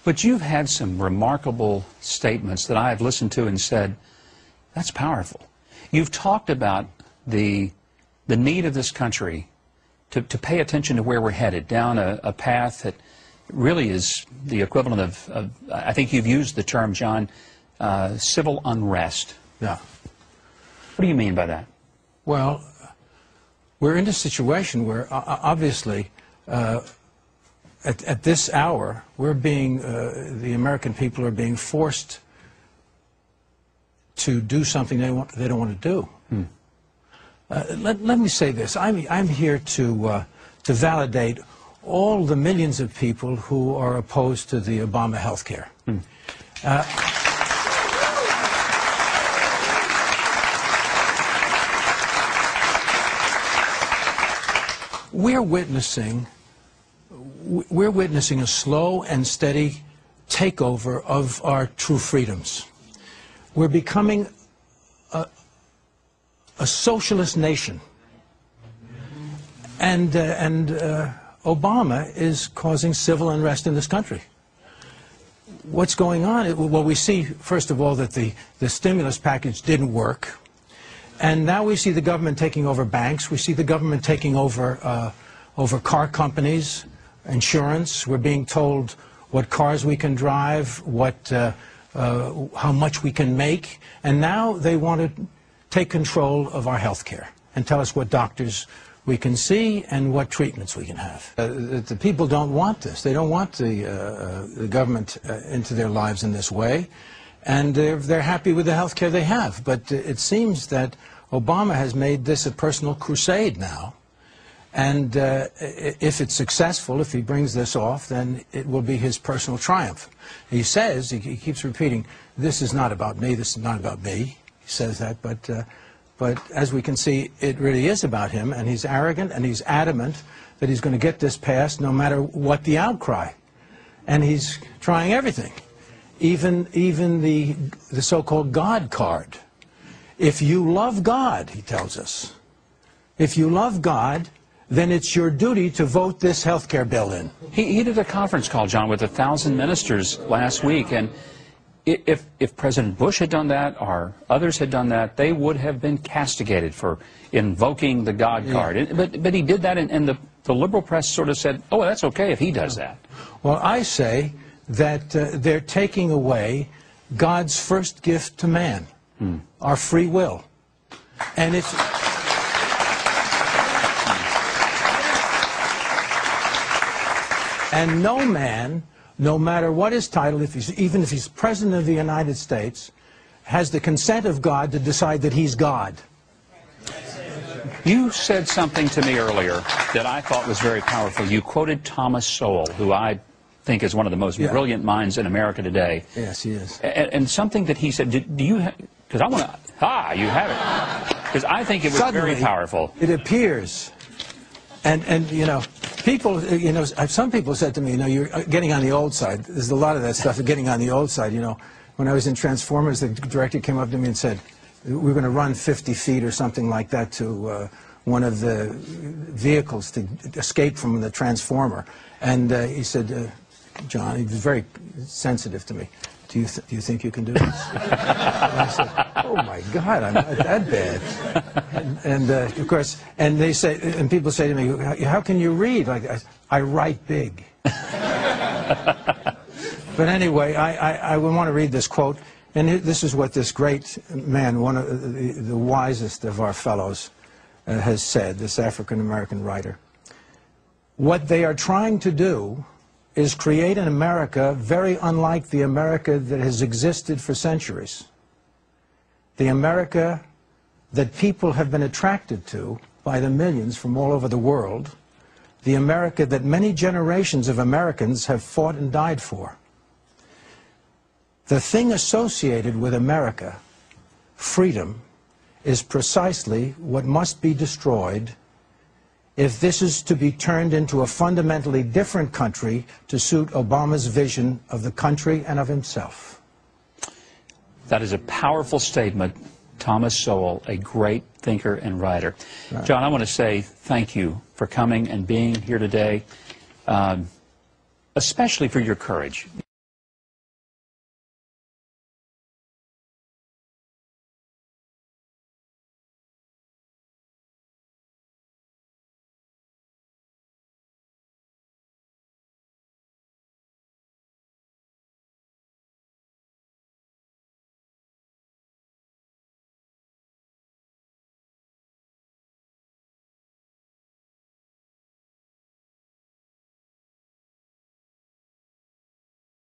But you've had some remarkable statements that I have listened to and said, that's powerful. You've talked about the need of this country to pay attention to where we're headed, down a path that really is the equivalent of I think you've used the term, John, civil unrest. Yeah. What do you mean by that? Well, we're in a situation where, obviously, at this hour, we're being, the American people are being forced to do something they don't want to do. Let me say this. I'm here to validate all the millions of people who are opposed to the Obama health care. We're witnessing a slow and steady takeover of our true freedoms. We're becoming a socialist nation, and Obama is causing civil unrest in this country. What's going on? Well, we see, first of all, that the stimulus package didn't work. And now we see the government taking over banks. We see the government taking over car companies, insurance. We're being told what cars we can drive, how much we can make. And now they want to take control of our health care and tell us what doctors we can see and what treatments we can have. The people don't want this. They don't want the government into their lives in this way. And they're happy with the health care they have. But it seems that Obama has made this a personal crusade now. And if it's successful, if he brings this off, then it will be his personal triumph. He says, he keeps repeating, this is not about me, this is not about me. He says that, but as we can see, it really is about him, and he's arrogant, and he's adamant that he's going to get this passed no matter what the outcry. And he's trying everything. Even the so-called God card. If you love God, he tells us, if you love God, then it's your duty to vote this health care bill in. He did a conference call, John, with 1,000 ministers last week, and if President Bush had done that or others had done that, they would have been castigated for invoking the God card. But he did that, and the liberal press sort of said, oh, that's okay if he does that. Well, I say that they're taking away God's first gift to man, our free will. And it's... And no man, no matter what his title, even if he's President of the United States, has the consent of God to decide that he's God. You said something to me earlier that I thought was very powerful. You quoted Thomas Sowell, who I think is one of the most brilliant minds in America today. Yes, he is. And something that he said, do you have, because I want to, you have it. Because I think it was Suddenly, very powerful. It appears, and you know, people, you know, some people said to me, you know, you're getting on the old side. There's a lot of that stuff, getting on the old side, you know. When I was in Transformers, the director came up to me and said, we're going to run 50 feet or something like that to one of the vehicles to escape from the Transformer. And he said, John, he was very sensitive to me. Do you think you can do this? And I said, oh my God, I'm not that bad. And of course, and they say, and people say to me, how can you read? Like, I write big. But anyway, I want to read this quote, and this is what this great man, one of the wisest of our fellows, has said, this African-American writer. What they are trying to do is create an America very unlike the America that has existed for centuries. The America that people have been attracted to by the millions from all over the world. The America that many generations of Americans have fought and died for. The thing associated with America, freedom, is precisely what must be destroyed if this is to be turned into a fundamentally different country to suit Obama's vision of the country and of himself. That is a powerful statement. Thomas Sowell, a great thinker and writer. Right. John, I want to say thank you for coming and being here today, especially for your courage.